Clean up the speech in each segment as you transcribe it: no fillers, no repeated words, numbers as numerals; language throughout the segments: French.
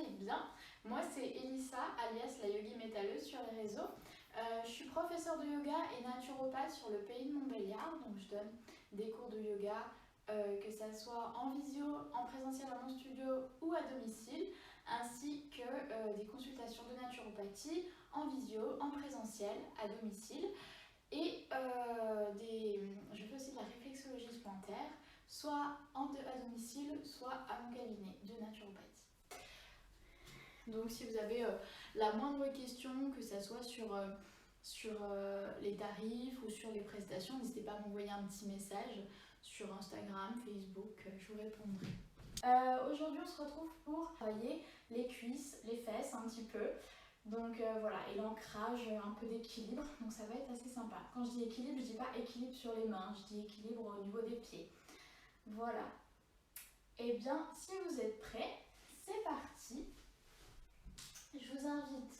allez bien. Moi c'est Elissa, alias la yogi métalleuse sur les réseaux. Je suis professeure de yoga et naturopathe sur le pays de Montbéliard, donc je donne des cours de yoga, que ça soit en visio, en présentiel à mon studio ou à domicile, ainsi que des consultations de naturopathie en visio, en présentiel, à domicile. Et je fais aussi de la réflexologie plantaire, soit à domicile, soit à mon cabinet de naturopathie. Donc si vous avez la moindre question, que ce soit sur les tarifs ou sur les prestations, n'hésitez pas à m'envoyer un petit message sur Instagram, Facebook, je vous répondrai. Aujourd'hui on se retrouve pour travailler les cuisses, les fesses un petit peu. Donc voilà, et l'ancrage, un peu d'équilibre, donc ça va être assez sympa. Quand je dis équilibre, je dis pas équilibre sur les mains, je dis équilibre au niveau des pieds. Voilà. Et bien, si vous êtes prêts, c'est parti. Je vous invite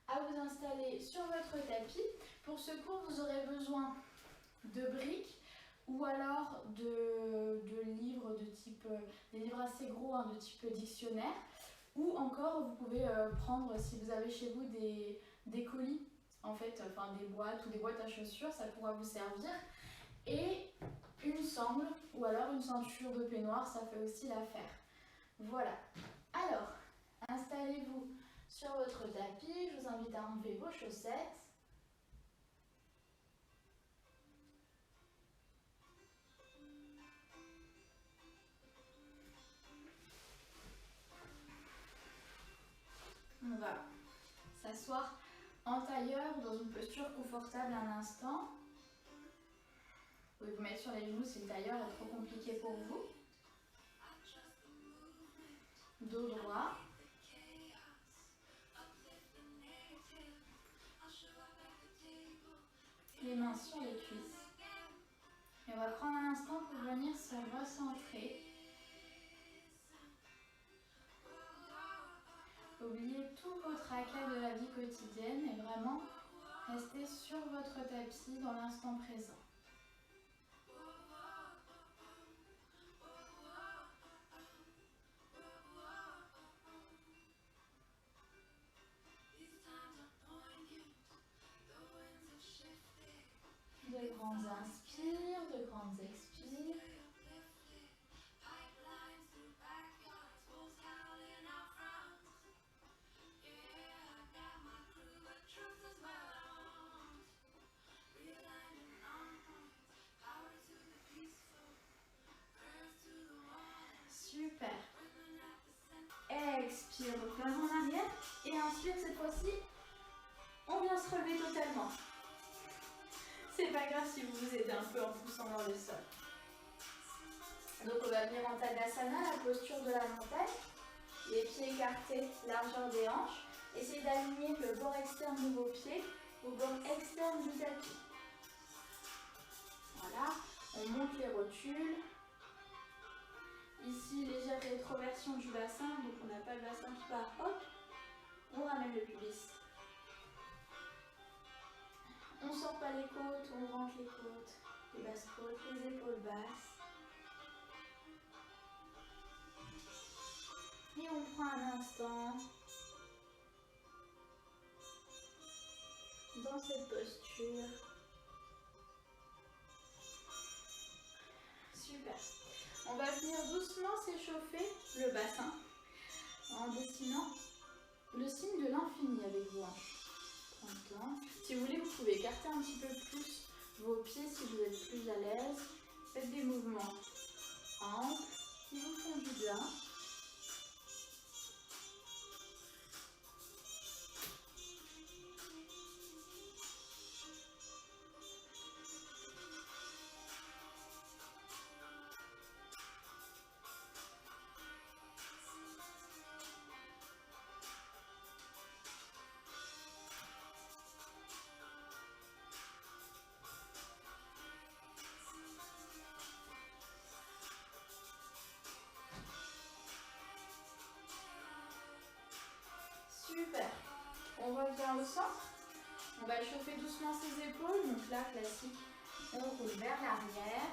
à vous installer sur votre tapis. Pour ce cours, vous aurez besoin de briques ou alors de livres de type, des livres assez gros, hein, de type dictionnaire. Ou encore, vous pouvez prendre, si vous avez chez vous des colis, en fait, enfin des boîtes ou des boîtes à chaussures, ça pourra vous servir. Et une sangle ou alors une ceinture de peignoir, ça fait aussi l'affaire. Voilà. Alors, installez-vous sur votre tapis, je vous invite à enlever vos chaussettes. On va s'asseoir en tailleur dans une posture confortable un instant. Vous pouvez vous mettre sur les genoux si le tailleur est trop compliqué pour vous. Dos droit. Les mains sur les cuisses. Et on va prendre un instant pour venir se recentrer. Oubliez tout vos tracas de la vie quotidienne et vraiment restez sur votre tapis dans l'instant présent. De grandes inspires, de grandes expires. Super. Expire, donc la main en arrière. Et inspire cette fois-ci. On vient se relever totalement. C'est pas grave si vous vous aidez un peu en poussant dans le sol. Donc on va venir en Tadasana, la posture de la montagne. Les pieds écartés, largeur des hanches. Essayez d'aligner le bord externe de vos pieds au bord externe du tapis. Voilà, on monte les rotules. Ici, légère rétroversion du bassin, donc on n'a pas le bassin qui part, hop. On ramène le pubis. On ne sort pas les côtes, on rentre les côtes, les basses côtes, les épaules basses. Et on prend un instant dans cette posture. Super. On va venir doucement s'échauffer le bassin en dessinant le signe de l'infini avec vos hanches. Si vous voulez, vous pouvez écarter un petit peu plus vos pieds si vous êtes plus à l'aise. Faites des mouvements amples qui vous font du bien. Super. On revient au centre. On va chauffer doucement ses épaules. Donc là, classique, on roule vers l'arrière.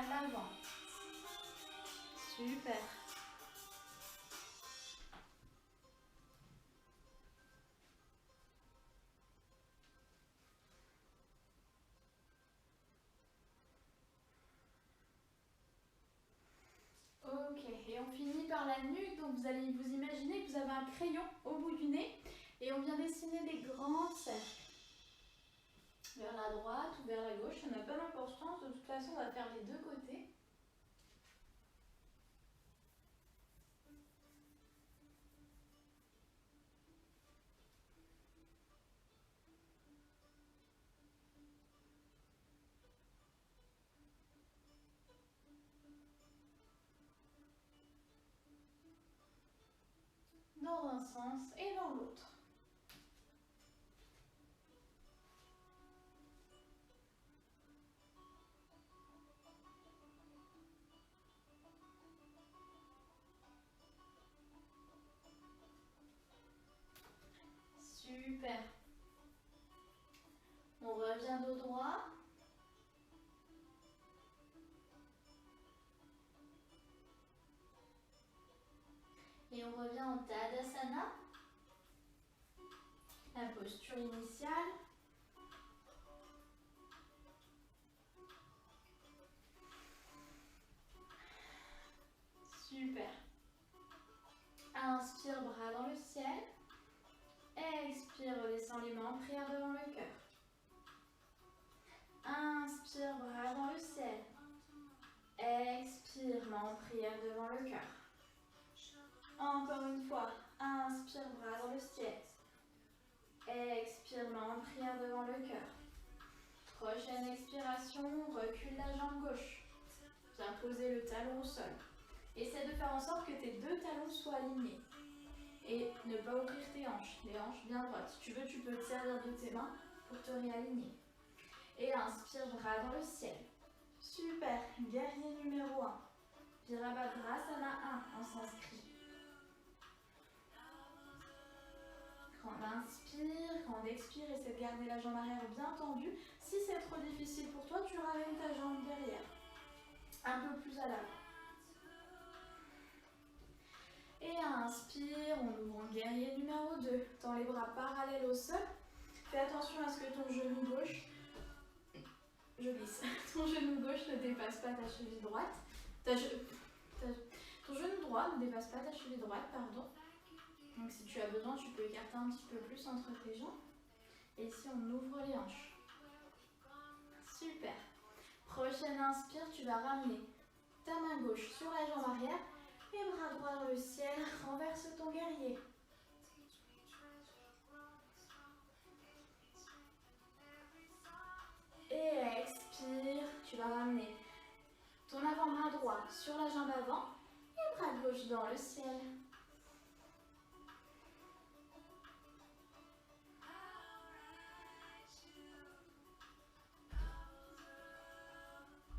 vers l'avant. Super. Ok, et on finit par la nuque. Donc vous allez vous imaginer que vous avez un crayon au bout du nez et on vient dessiner des grands cercles. Vers la droite ou vers la gauche, ça n'a pas d'importance. De toute façon, on va faire les deux côtés. Dans un sens et dans l'autre. Super. On revient dos droit. Et on revient en Tadasana. La posture initiale. Super. Inspire, bras dans le ciel. Expire, redescends les mains en prière devant le cœur. Inspire, bras dans le ciel. Expire, main en prière devant le cœur. Encore une fois. Inspire, bras dans le ciel. Expire, main en prière devant le cœur. Prochaine expiration, recule la jambe gauche. Viens poser le talon au sol. Essaie de faire en sorte que tes deux talons soient alignés. Et ne pas ouvrir tes hanches, les hanches bien droites. Si tu veux, tu peux te servir de tes mains pour te réaligner. Et inspire, bras dans le ciel. Super, guerrier numéro 1. Virabhadrasana 1 en sanskrit. Grande inspire, grande expire, essaie de garder la jambe arrière bien tendue. Si c'est trop difficile pour toi, tu ramènes ta jambe derrière. Un peu plus à l'avant. Et inspire, on ouvre en guerrier numéro 2. Tends les bras parallèles au sol. Fais attention à ce que ton genou gauche, je glisse, ton genou gauche ne dépasse pas ta cheville droite. Ton genou droit ne dépasse pas ta cheville droite, pardon. Donc si tu as besoin, tu peux écarter un petit peu plus entre tes jambes. Et ici, on ouvre les hanches. Super. Prochaine inspire, tu vas ramener ta main gauche sur la jambe arrière et bras droit dans le ciel, renverse ton guerrier. Et expire, tu vas ramener ton avant-bras droit sur la jambe avant et bras gauche dans le ciel.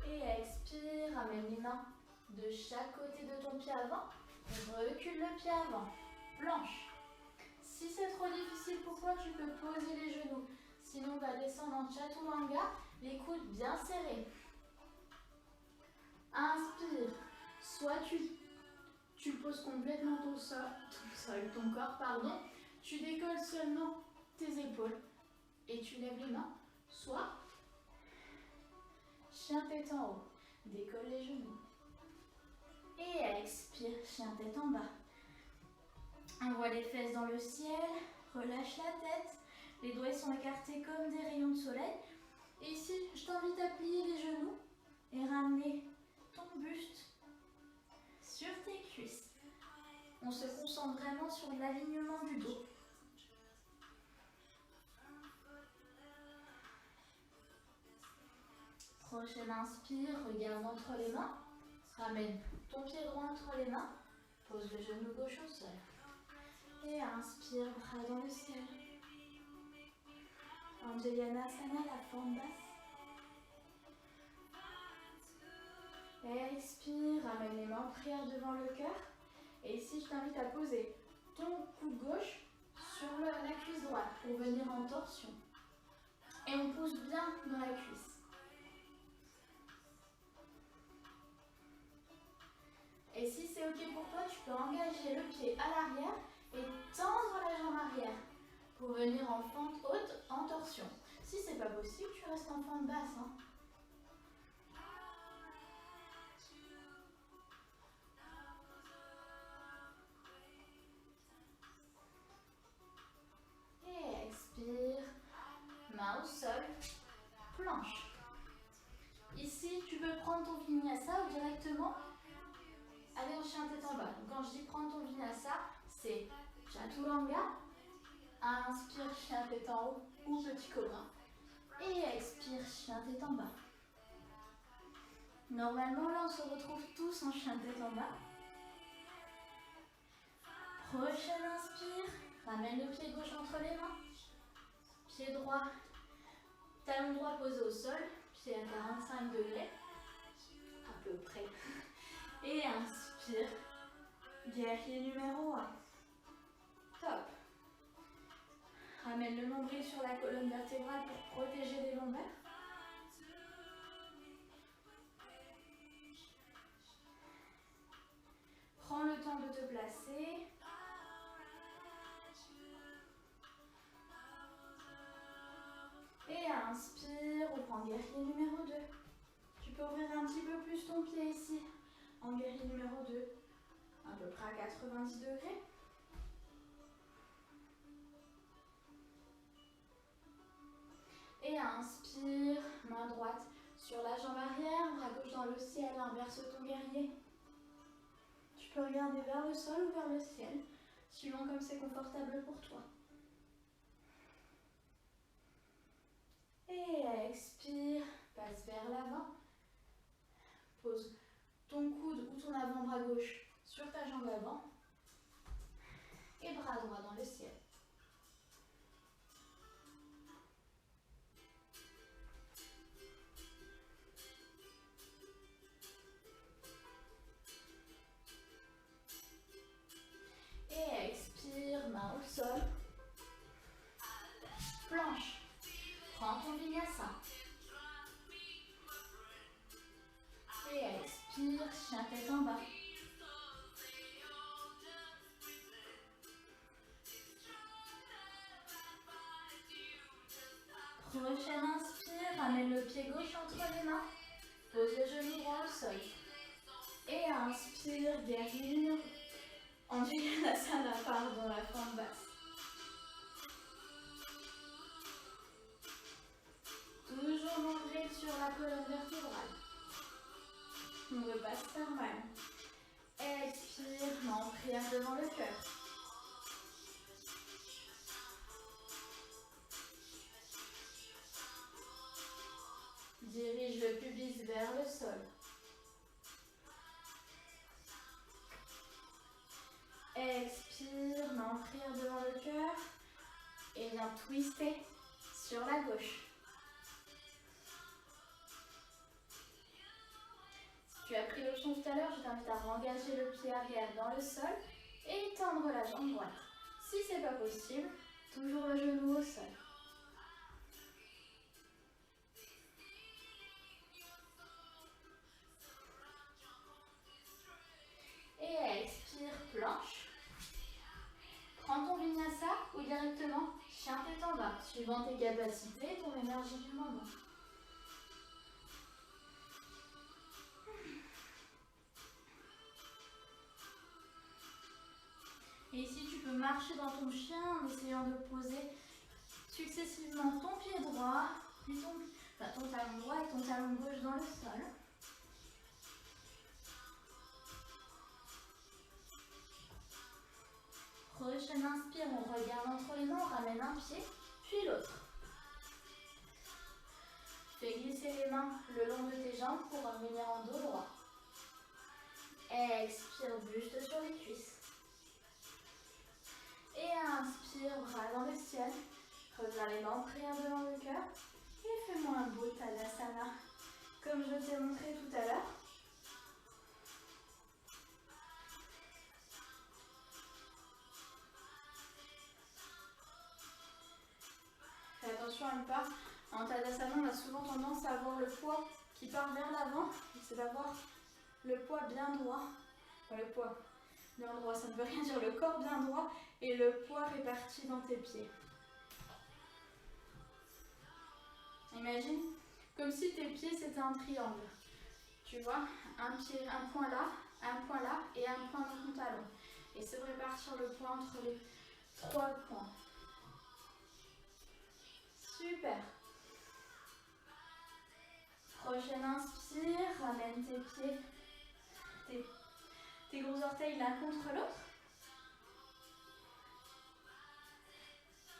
Et expire, ramène les mains de chaque côté de ton pied avant. Recule le pied avant. Planche. Si c'est trop difficile pour toi, tu peux poser les genoux. Sinon, on va descendre en Chaturanga, les coudes bien serrés. Inspire. Soit tu poses complètement ton corps, pardon. Tu décolles seulement tes épaules et tu lèves les mains. Soit chien tête en haut. Décolle les genoux. Et expire, chien tête en bas. Envoie les fesses dans le ciel, relâche la tête. Les doigts sont écartés comme des rayons de soleil. Et ici, je t'invite à plier les genoux et ramener ton buste sur tes cuisses. On se concentre vraiment sur l'alignement du dos. Prochaine inspire, regarde entre les mains. Ramène ton pied droit entre les mains. Pose le genou gauche au sol. Et inspire, bras dans le ciel. Anjayanasana, la forme basse. Expire, ramène les mains en prière devant le cœur. Et ici, je t'invite à poser ton coude gauche sur la cuisse droite pour venir en torsion. Et on pousse bien dans la cuisse. Et si c'est ok pour toi, tu peux engager le pied à l'arrière et tendre la jambe arrière pour venir en fente haute en torsion. Si c'est pas possible, tu restes en fente basse. Hein. Et expire, main au sol, planche. Ici, tu peux prendre ton vinyasa ou directement aller en chien tête en bas. Donc quand je dis prendre ton vinyasa, c'est chaturanga, inspire chien tête en haut ou petit cobra. Et expire chien tête en bas. Normalement là on se retrouve tous en chien tête en bas. Prochaine inspire, ramène le pied gauche entre les mains. Pied droit, talon droit posé au sol, pied à 45 degrés, à peu près. Et inspire, guerrier numéro 1. Top. Ramène le nombril sur la colonne vertébrale pour protéger les lombaires. Prends le temps de te placer. Et inspire, reprends guerrier numéro 2. Tu peux ouvrir un petit peu plus ton pied ici, en guerrier numéro 2, à peu près à 90 degrés. Et inspire, main droite sur la jambe arrière, bras gauche dans le ciel, inverse ton guerrier. Tu peux regarder vers le sol ou vers le ciel, suivant comme c'est confortable pour toi. Et expire, passe vers l'avant. Pose ton coude ou ton avant-bras gauche sur ta jambe avant. Et bras droit dans le ciel. Et expire, main au sol. Planche. Prends ton vinyasa. Et expire, chien tête en bas. Prochaine inspire, ramène le pied gauche entre les mains. Pose le genou droit au sol. Et inspire, guerrier en Vinyasa dans la fente basse. Toujours nombril sur la colonne vertébrale. On ne veut pas se faire mal. Expire, main en prière devant le cœur. Dirige le pubis vers le sol. Expire, main en prière devant le cœur. Et viens twister sur la gauche. Si tu as pris l'option tout à l'heure, je t'invite à engager le pied arrière dans le sol et tendre la jambe droite. Si c'est pas possible, toujours le genou au sol. Et expire, planche. Prends ton vinyasa ou directement chien tête en bas, suivant tes capacités et ton énergie du moment. Et ici, tu peux marcher dans ton chien en essayant de poser successivement ton pied droit, puis ton talon droit et ton talon gauche dans le sol. Prochaine inspire, on regarde entre les mains, on ramène un pied, puis l'autre. Fais glisser les mains le long de tes jambes pour revenir en dos droit. Expire, buste sur les cuisses. Et inspire, bras dans le ciel. Reviens les mains en prière devant le cœur. Et fais-moi un beau Tadasana, comme je t'ai montré tout à l'heure. Fais attention à ne pas. En Tadasana, on a souvent tendance à avoir le poids qui part vers l'avant. C'est d'avoir le poids bien droit le poids bien droit, ça ne veut rien dire, le corps bien droit et le poids réparti dans tes pieds. Imagine comme si tes pieds c'était un triangle. Tu vois, un point là et un point dans ton talon. Et c'est de répartir le poids entre les 3 points. Super. Prochaine inspire, ramène tes pieds, tes gros orteils l'un contre l'autre.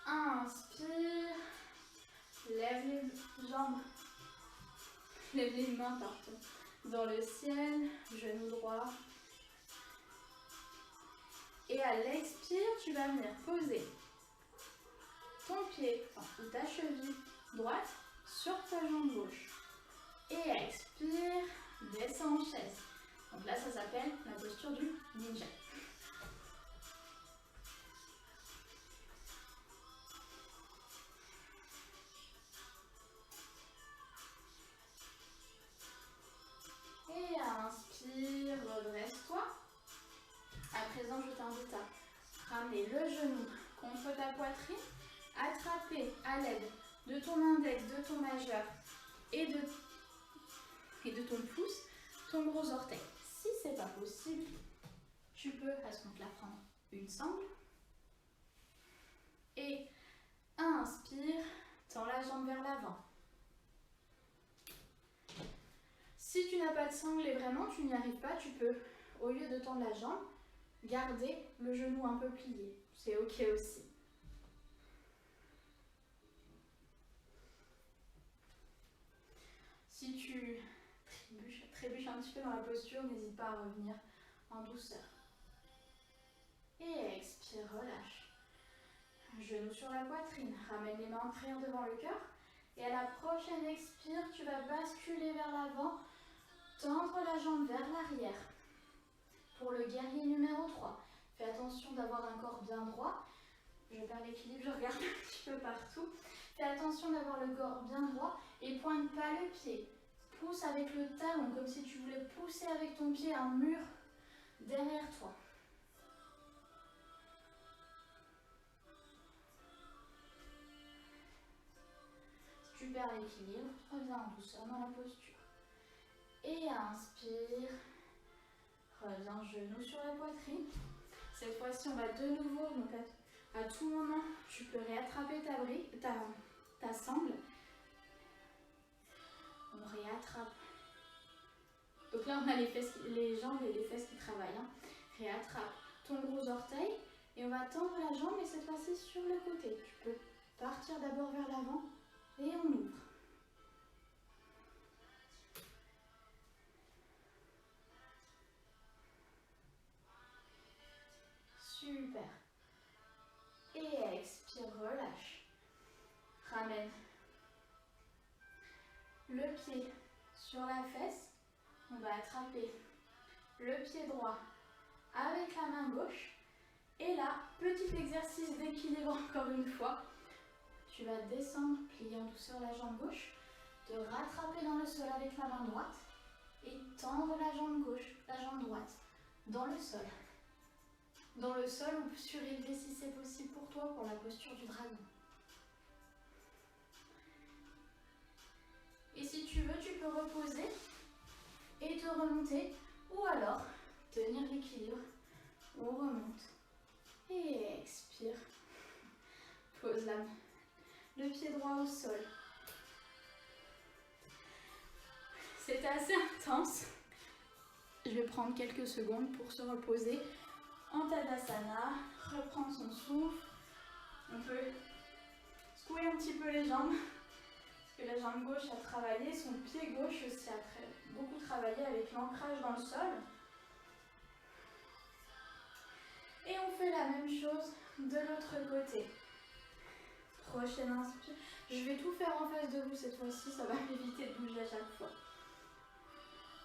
Inspire, lève les jambes, lève les mains pardon, dans le ciel, genou droit. Et à l'expire, tu vas venir poser ton pied ou ta cheville droite sur ta jambe gauche. Et expire, descends en chaise. Donc là, ça s'appelle la posture du ninja. Et inspire, redresse-toi. À présent, je t'invite à ramener le genou contre ta poitrine, attraper à l'aide de ton index, de ton majeur et de ton pouce, ton gros orteil. Si ce n'est pas possible, tu peux à ce moment-là prendre une sangle et inspire, tends la jambe vers l'avant. Si tu n'as pas de sangle et vraiment tu n'y arrives pas, tu peux, au lieu de tendre la jambe, garder le genou un peu plié. C'est ok aussi. Si tu trébuches un petit peu dans la posture, n'hésite pas à revenir en douceur. Et expire, relâche. Genou sur la poitrine, ramène les mains en prière devant le cœur. Et à la prochaine expire, tu vas basculer vers l'avant, tendre la jambe vers l'arrière. Pour le guerrier numéro 3, fais attention d'avoir un corps bien droit. Je perds l'équilibre, je regarde un petit peu partout. Fais attention d'avoir le corps bien droit et pointe pas le pied. Pousse avec le talon, comme si tu voulais pousser avec ton pied un mur derrière toi. Si tu perds l'équilibre, reviens en douceur dans la posture. Et inspire. Reviens genou sur la poitrine. Cette fois-ci, on va de nouveau, donc à tout moment, tu peux réattraper ta sangle. On réattrape. Donc là, on a les jambes et les fesses qui travaillent. Hein. Réattrape ton gros orteil et on va tendre la jambe, mais cette fois-ci sur le côté. Tu peux partir d'abord vers l'avant et on ouvre. Super. Et expire, relâche. Ramène le pied sur la fesse. On va attraper le pied droit avec la main gauche. Et là, petit exercice d'équilibre encore une fois. Tu vas descendre, plier en douceur la jambe gauche, te rattraper dans le sol avec la main droite et tendre la jambe gauche, la jambe droite dans le sol. Dans le sol ou surélevé si c'est possible pour toi pour la posture du dragon. Et si tu veux, tu peux reposer et te remonter ou alors tenir l'équilibre. On remonte et expire. Pose le pied droit au sol. C'était assez intense. Je vais prendre quelques secondes pour se reposer en Tadasana, reprendre son souffle. On peut secouer un petit peu les jambes, parce que la jambe gauche a travaillé, son pied gauche aussi a beaucoup travaillé avec l'ancrage dans le sol. Et on fait la même chose de l'autre côté. Prochaine inspire. Je vais tout faire en face de vous cette fois-ci, ça va m'éviter de bouger à chaque fois.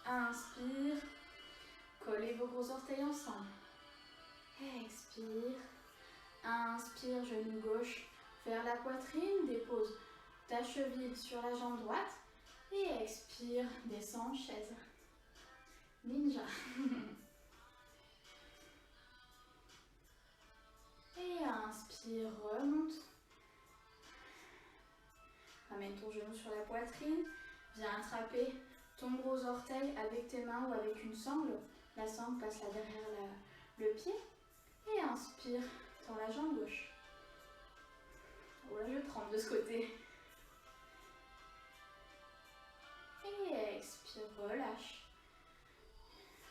Inspire. Collez vos gros orteils ensemble. Expire. Inspire, genou gauche vers la poitrine. Dépose ta cheville sur la jambe droite. Et expire, descends en chaise. Ninja. Et inspire, remonte. Ramène ton genou sur la poitrine. Viens attraper ton gros orteil avec tes mains ou avec une sangle. La sangle passe là derrière le pied. Et inspire, tends la jambe gauche. Oh là, je tremble de ce côté. Et expire, relâche.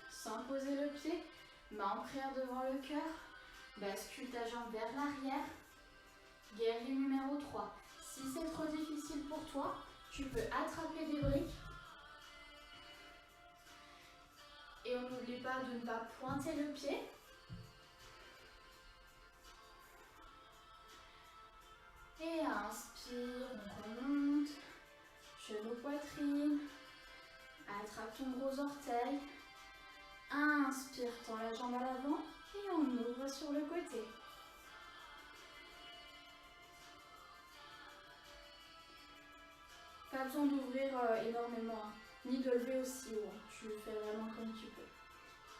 Sans poser le pied, main en prière devant le cœur. Bascule ta jambe vers l'arrière. Guerrier numéro 3. Si c'est trop difficile pour toi, tu peux attraper des briques. Et on n'oublie pas de ne pas pointer le pied. Et inspire, on remonte. Genou, poitrine. Attrape ton gros orteil. Inspire, tends la jambe à l'avant. Et on ouvre sur le côté. Pas besoin d'ouvrir énormément, hein, ni de lever aussi haut. Hein. Tu le fais vraiment comme tu peux.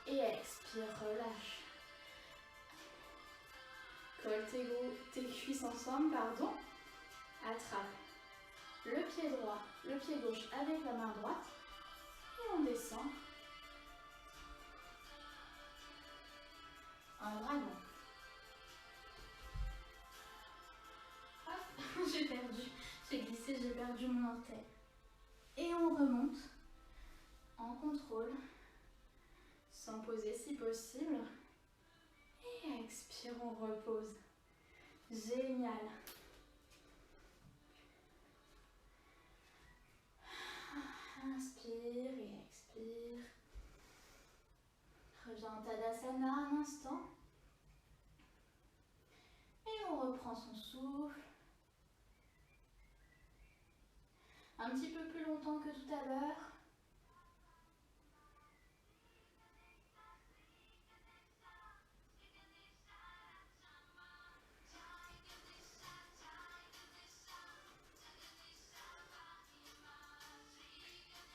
Et expire, relâche. Colle tes cuisses ensemble, pardon. Attrape le pied droit, le pied gauche avec la main droite. Et on descend. En dragon. Hop, j'ai perdu. J'ai glissé, j'ai perdu mon orteil. Et on remonte en contrôle, sans poser si possible. Et expire, on repose. Génial. Inspire et expire. Reviens en Tadasana un instant. Et on reprend son souffle. Un petit peu plus longtemps que tout à l'heure.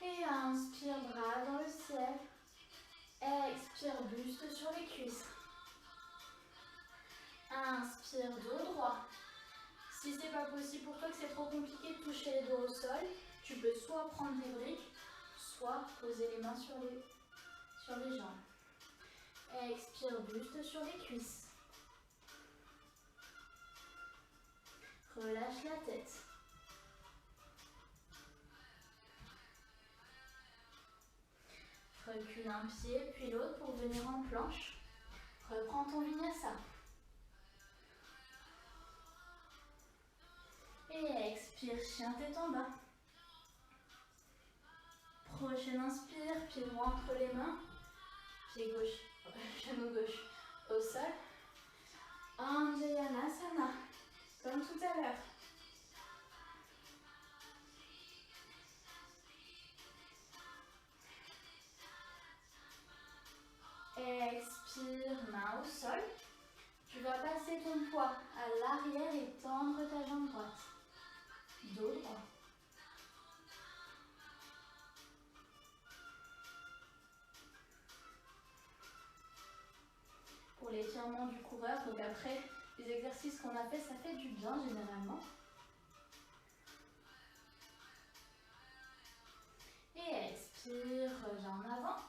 Et inspire, bras dans le ciel. Expire, buste sur les cuisses. Inspire, dos droit. Si c'est pas possible pour toi, que c'est trop compliqué de toucher les dos au sol, tu peux soit prendre des briques, soit poser les mains sur les jambes. Expire, buste sur les cuisses. Relâche la tête. Recule un pied puis l'autre pour venir en planche. Reprends ton vinyasa. Et expire, chien tête en bas. Prochaine inspire, pied droit entre les mains. Pied gauche, genou gauche au sol. Anjayanasana, comme tout à l'heure. Expire, main au sol. Tu vas passer ton poids à l'arrière et tendre ta jambe droite. Dos droit. Pour l'étirement du coureur, donc après les exercices qu'on a fait, ça fait du bien généralement. Et expire, reviens en avant.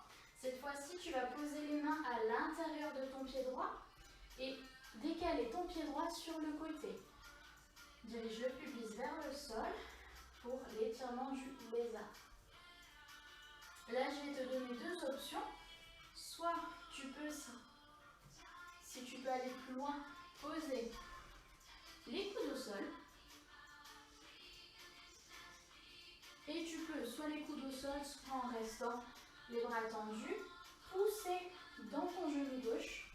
Cette fois-ci, tu vas poser les mains à l'intérieur de ton pied droit et décaler ton pied droit sur le côté. Dirige le pubis vers le sol pour l'étirement du lézard. Là, je vais te donner deux options. Soit tu peux, si tu peux aller plus loin, poser les coudes au sol. Et tu peux soit les coudes au sol, soit en restant les bras tendus, pousser dans ton genou gauche,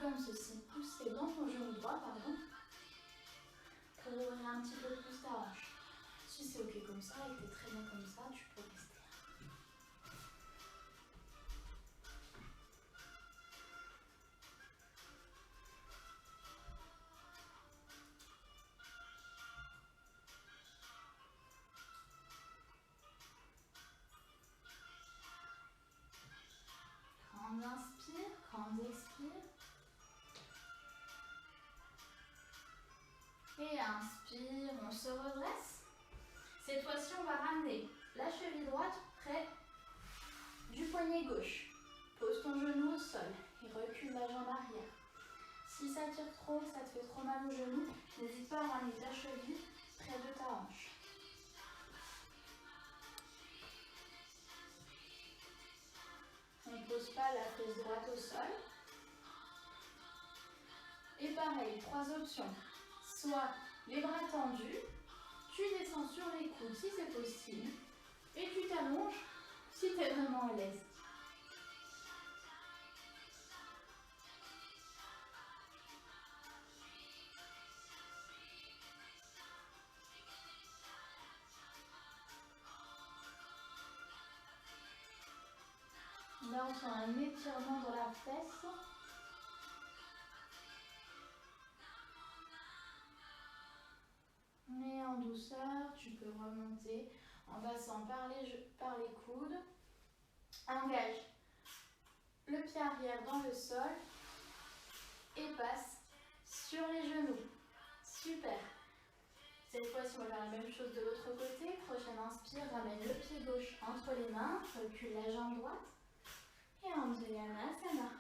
comme ceci, pousser dans ton genou droit, pardon, pour ouvrir un petit peu plus ta hanche. Si c'est ok comme ça et que tu es très bien comme ça, tu peux rester. Grande inspire, grande expire. expire, on se redresse. Cette fois-ci, on va ramener la cheville droite près du poignet gauche. Pose ton genou au sol et recule la jambe arrière. Si ça tire trop, ça te fait trop mal au genou, n'hésite pas à ramener ta cheville près de ta hanche. On ne pose pas la fesse droite au sol. Et pareil, 3 options. Soit les bras tendus, tu descends sur les coudes si c'est possible, et tu t'allonges si tu es vraiment à l'aise. Là, on sent un étirement dans la fesse. Mais en douceur, tu peux remonter en passant par les coudes. Engage le pied arrière dans le sol et passe sur les genoux. Super. Cette fois-ci, on va faire la même chose de l'autre côté. Prochaine inspire, ramène le pied gauche entre les mains, recule la jambe droite et Anjaneyasana.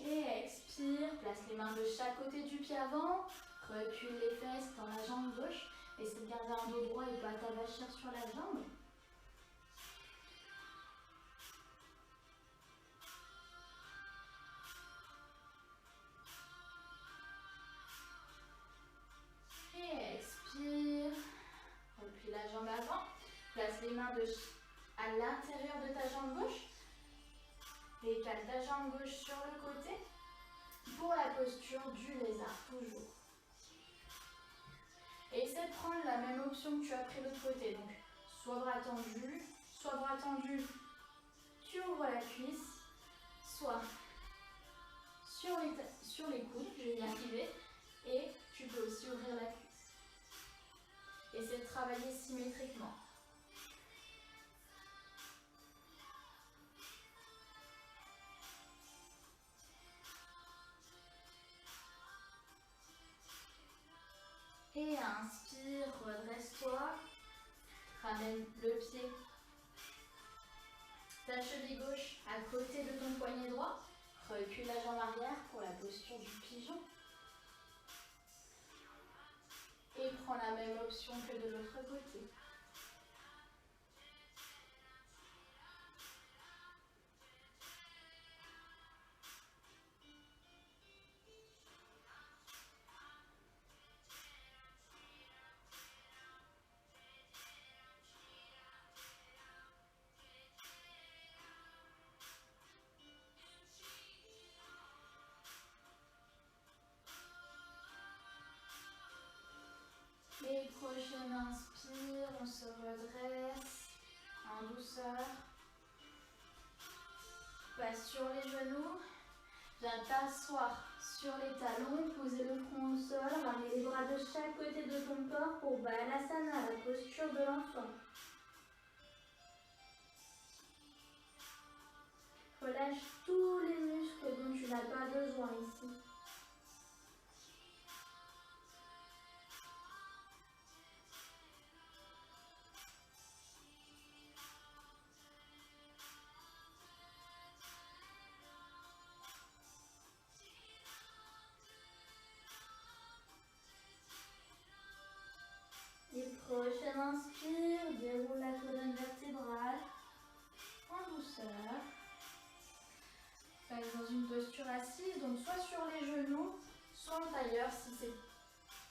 Et expire, place les mains de chaque côté du pied avant, recule les fesses dans la jambe gauche. Essaie de garder un dos droit et pas t'avachir sur la jambe. Et expire, replie la jambe avant, place les mains à l'intérieur de ta jambe gauche. Décale ta jambe gauche sur le côté pour la posture du lézard, toujours. Et essaie de prendre la même option que tu as pris de l'autre côté. Donc, soit bras tendu, tu ouvres la cuisse, soit sur les coudes, je vais y arriver, et tu peux aussi ouvrir la cuisse. Essaie de travailler symétriquement. Et inspire, redresse-toi. Ramène le pied, ta cheville gauche à côté de ton poignet droit. Recule la jambe arrière pour la posture du pigeon. Et prends la même option que de l'autre côté. Et prochaine inspire, on se redresse en douceur. Passe sur les genoux. Viens t'asseoir sur les talons, poser le front au sol, ramener les bras de chaque côté de ton corps pour Balasana, la posture de l'enfant. Relâche tous les muscles dont tu n'as pas besoin ici. Et prochaine inspire, déroule la colonne vertébrale en douceur. Passe dans une posture assise, donc soit sur les genoux, soit en tailleur si c'est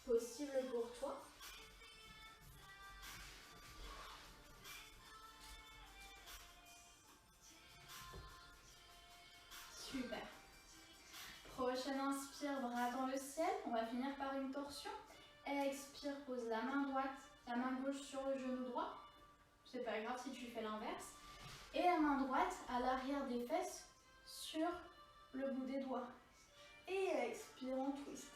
possible pour toi. Super. Prochaine inspire, bras dans le ciel. On va finir par une torsion. Expire, pose la main droite, la main gauche sur le genou droit. C'est pas grave si tu fais l'inverse. Et la main droite à l'arrière des fesses sur le bout des doigts. Et expire, on twist.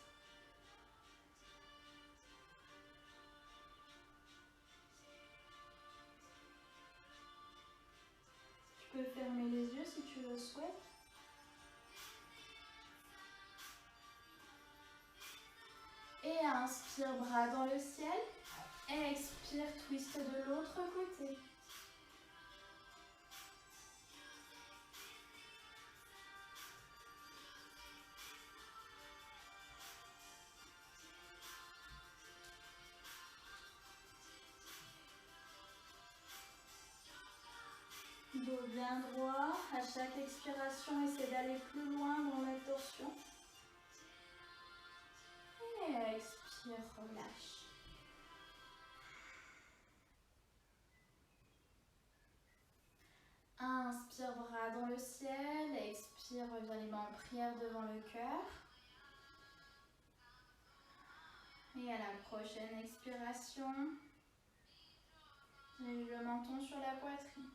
peux fermer les yeux si tu le souhaites. Et inspire, bras dans le ciel. Expire, twist de l'autre côté. Dos bien droit. À chaque expiration, essaie d'aller plus loin dans la torsion. Et expire, relâche. Inspire, bras dans le ciel. Expire, reviens les mains en prière devant le cœur. Et à la prochaine expiration, dirige le menton sur la poitrine.